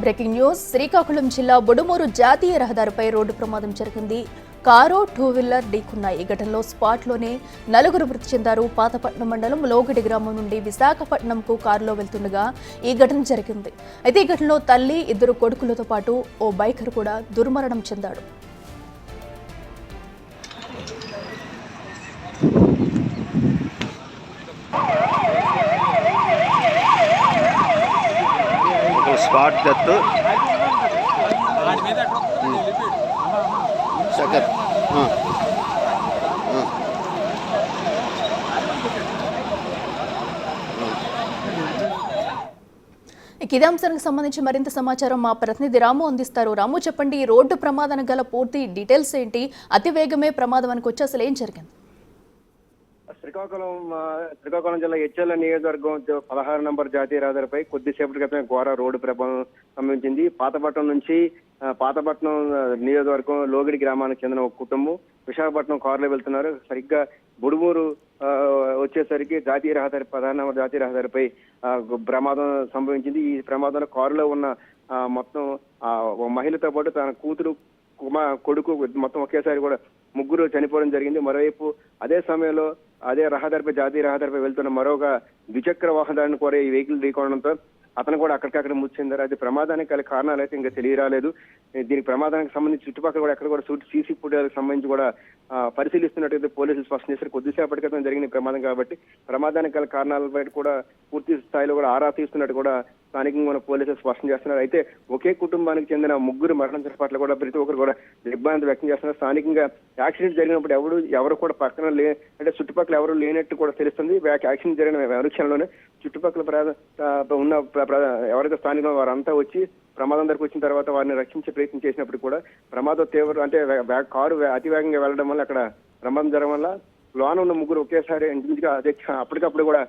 Breaking news. Srikakulam జిల్లా బుడుమూరు జాతీయ రహదారిపై రోడ్డు ప్రమాదం జరిగింది. కారు, టూ వీలర్ ఢీకున్నాయి. ఈ ఘటనలో స్పాట్లోనే 4 మృతి చెందారు. పాతపట్నం మండలం లోగిడి గ్రామం నుండి విశాఖపట్నంకు కారులో వెళ్తుండగా ఈ ఘటన జరిగింది. అయితే ఈ ఘటనలో తల్లి, 2 కొడుకులతో పాటు ఓ బైకర్ కూడా దుర్మరణం చెందాడు. Spot death second. ఇదే అంశానికి సంబంధించి మరింత సమాచారం మా ప్రతినిధి రాము అందిస్తారు. రాము, చెప్పండి, ఈ రోడ్డు ప్రమాదానికి గల పూర్తి డీటెయిల్స్ ఏంటి? అతి వేగమే ప్రమాదానికి వచ్చి అసలు ఏం జరిగింది? శ్రీకాకుళం జిల్లా హెచ్ఎల్ నియోజకవర్గం 16 నంబర్ జాతీయ రహదారిపై కొద్దిసేపటి క్రితం ఘోర రోడ్డు ప్రమాదం సంభవించింది. పాతపట్నం నియోజకవర్గం లోగిడి గ్రామానికి చెందిన ఒక కుటుంబం విశాఖపట్నం కారులో వెళ్తున్నారు. సరిగ్గా బుడుమూరు వచ్చేసరికి జాతీయ రహదారి 16 నంబర్ జాతీయ రహదారిపై ప్రమాదం సంభవించింది. ఈ ప్రమాదంలో కారులో ఉన్న మొత్తం మహిళతో పాటు తన కూతురు, కొడుకు మొత్తం ఒకేసారి కూడా 3 చనిపోవడం జరిగింది. మరోవైపు అదే సమయంలో అదే జాతీయ రహదారిపై వెళ్తున్న మరొక ద్విచక్ర వాహనాన్ని కూడా ఈ వెహికల్ ఢీకొనడంతో అతను కూడా అక్కడికక్కడ మృతి చెందారు. అది ప్రమాదానికి గల కారణాలు అయితే ఇంకా తెలియరాలేదు. దీనికి ప్రమాదానికి సంబంధించి చుట్టుపక్కల కూడా ఎక్కడ కూడా సీసీ ఫుటేజ్కి సంబంధించి కూడా పరిశీలిస్తున్నట్టయితే పోలీసులు స్పష్టం చేశారు. కొద్దిసేపటి క్రితం జరిగిన ప్రమాదం కాబట్టి ప్రమాదానికి గల కారణాలపై కూడా పూర్తి స్థాయిలో కూడా ఆరా తీస్తున్నట్టు కూడా స్థానికంగా ఉన్న పోలీసులు స్పష్టం చేస్తున్నారు. అయితే ఒకే కుటుంబానికి చెందిన 3 మరణించిన పట్ల కూడా ప్రతి ఒక్కరు కూడా దిగ్భ్రాంతి వ్యక్తం చేస్తున్నారు. స్థానికంగా యాక్సిడెంట్ జరిగినప్పుడు ఎవరు కూడా పక్కన అంటే చుట్టుపక్కల ఎవరు లేనట్టు కూడా తెలుస్తుంది. యాక్సిడెంట్ జరిగిన మరుక్షణంలోనే చుట్టుపక్కల ఉన్న ఎవరైతే స్థానికంలో వారంతా వచ్చి ప్రమాదం దగ్గరకు వచ్చిన తర్వాత వారిని రక్షించే ప్రయత్నం చేసినప్పుడు కూడా ప్రమాదం అంటే కారు అతి వేగంగా వెళ్లడం వల్ల అక్కడ ప్రమాదం జరగడం వల్ల లోన ఉన్న 3 ఒకేసారి అప్పటికప్పుడు కూడా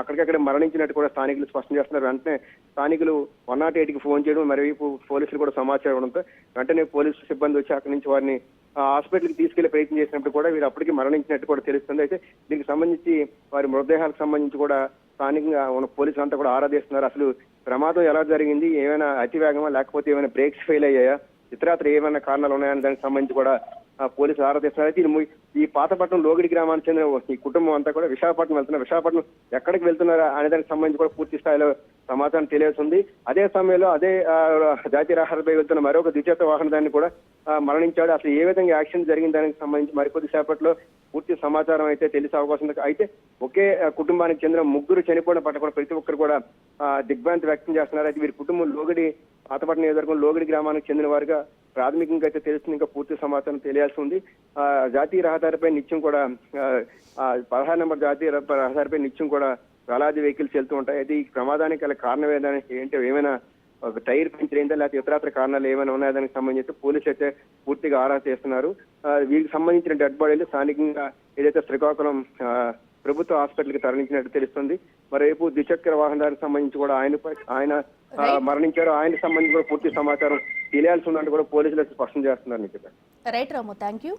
అక్కడికక్కడ మరణించినట్టు కూడా స్థానికులు స్పష్టం చేస్తున్నారు. వెంటనే స్థానికులు 108కి ఫోన్ చేయడం, మరోవైపు పోలీసులు కూడా సమాచారం ఇవ్వడంతో వెంటనే పోలీసు సిబ్బంది వచ్చి అక్కడి నుంచి వారిని హాస్పిటల్కి తీసుకెళ్లే ప్రయత్నం చేసినప్పుడు కూడా వీరు అప్పటికి మరణించినట్టు కూడా తెలుస్తుంది. అయితే దీనికి సంబంధించి వారి మృతదేహాలకు సంబంధించి కూడా స్థానికంగా ఉన్న పోలీసులు అంతా కూడా ఆరాధిస్తున్నారు. అసలు ప్రమాదం ఎలా జరిగింది, ఏమైనా అతివేగమా లేకపోతే ఏమైనా బ్రేక్స్ ఫెయిల్ అయ్యాయా, ఇతరత్ర ఏమైనా కారణాలు ఉన్నాయని దానికి సంబంధించి కూడా పోలీసులు ఆరాధిస్తున్నారు. అయితే ఈ పాతపట్నం లోగిడి గ్రామానికి చెందిన ఈ కుటుంబం అంతా కూడా విశాఖపట్నం వెళ్తున్నారు. విశాఖపట్నం ఎక్కడికి వెళ్తున్నారా అనే దానికి సంబంధించి కూడా పూర్తి స్థాయిలో సమాచారం తెలియాల్సింది. అదే సమయంలో అదే జాతీయ రహదారిపై వెళ్తున్న మరొక ద్విచక్ర వాహనదాన్ని కూడా మరణించాడు. అసలు ఏ విధంగా యాక్సిడెంట్ జరిగిన దానికి సంబంధించి మరికొద్ది సేపట్లో పూర్తి సమాచారం అయితే తెలిసే అవకాశం ఉంది. అయితే ఒకే కుటుంబానికి చెందిన 3 చనిపోవడం పట్ల కూడా ప్రతి ఒక్కరు కూడా దిగ్భ్రాంతి వ్యక్తం చేస్తున్నారు. అయితే వీరి కుటుంబం పాతపట్నం నియోజకవర్గం లోగిడి గ్రామానికి చెందిన వారిగా ప్రాథమికంగా అయితే తెలుస్తుంది. ఇంకా పూర్తి సమాచారం తెలియాల్సి ఉంది. జాతీయ రహదారిపై నిత్యం కూడా 16 నంబర్ జాతీయ రహదారిపై నిత్యం కూడా వేలాది వెహికల్స్ వెళ్తూ ఉంటాయి. అయితే ఈ ప్రమాదానికి గల కారణం ఏమైనా ఒక టైర్ పంచర్ అయిందా లేకపోతే ఇతరత్ర కారణాలు ఏమైనా ఉన్నాయా దానికి సంబంధించి పోలీసులు అయితే పూర్తిగా ఆరా చేస్తున్నారు. వీరికి సంబంధించిన డెడ్ బాడీలు స్థానికంగా ఏదైతే శ్రీకాకుళం ప్రభుత్వ హాస్పిటల్కి తరలించినట్టు తెలుస్తుంది. మరోవైపు ద్విచక్ర వాహనానికి సంబంధించి కూడా ఆయన మరణించారు. ఆయనకు సంబంధించి కూడా పూర్తి సమాచారం తెలియాల్సి ఉన్నట్టు కూడా పోలీసులు స్పష్టం చేస్తున్నారు. Right Ramu, thank you.